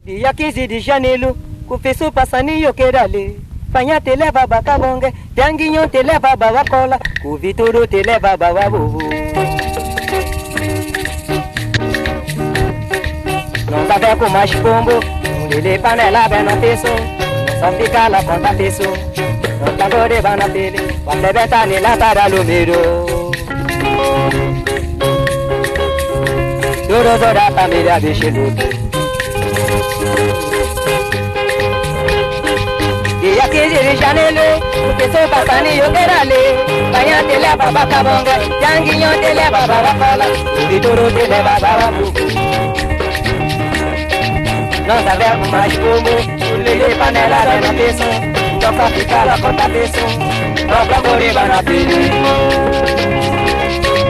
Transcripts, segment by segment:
Dia 15 de janeiro, confesso passani eu querale. Fanha te leva bacabonga, Tianguinho te leva babacola, o Vituro te leva bababu. Não sabe com mais pombo, ele panela bem na pessoa, só fica lá com a pessoa. Não tá goreba na tele, quando é beta nela para lumiro. Duro da família bicho luto. Dia 15 de janeiro, o pessoal passando eu querale. Fanha te leva bacabonga, Tianguinho te leva babacola, o Vituro te leva bababu. Não sabe com mais pombo, o lele panela bem na pessoa, só pra ficar lá com a pessoa. Não pra goreba na tele.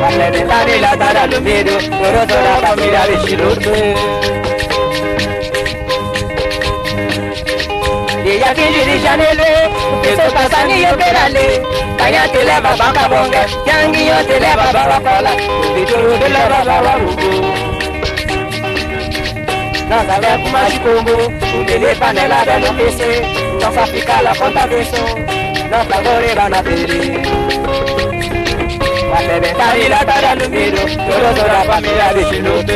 A plebeta nela tá no medo, duro da família bicho luto. Dia 15 de janeiro, o pessoal passando eu querale. Fanha te leva bacabonga, Tianguinho te leva babacola, o Vituro te leva bababu. Não sabe com mais pombo, o dele panela bem no PC, não só fica lá com a pessoa, não pra goreba na tele. A plebeta nela tá no medo, duro da família bicho luto.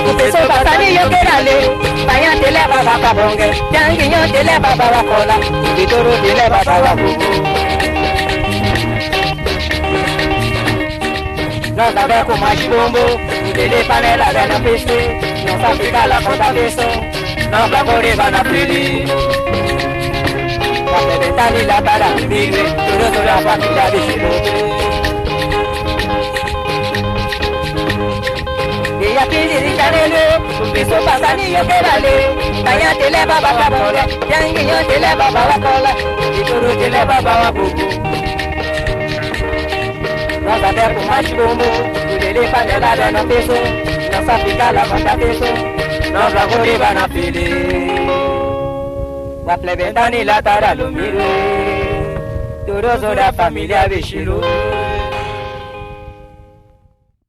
O pessoal passando eu querale. Fanha te leva bacabonga, Tianguinho te leva babacola, o Vituro te leva bababu. Não sabe com mais pombo, o dele panela bem na PC, não sabe ficar lá com a pessoa, não pra goreba na tele. A plebeta nela para no migre, duro da família bicho luto. Dia 15 de janeiro, o pessoal passando eu querale. Fanha te leva bacabonga, Tianguinho te leva babacola, o Vituro te leva bababu. Não sabe com mais pombo, o dele panela bem na pessoa, não sabe ficar lá com a pessoa, não pra goreba na tele. A plebeta nela tá no miro, duro da família bicho luto.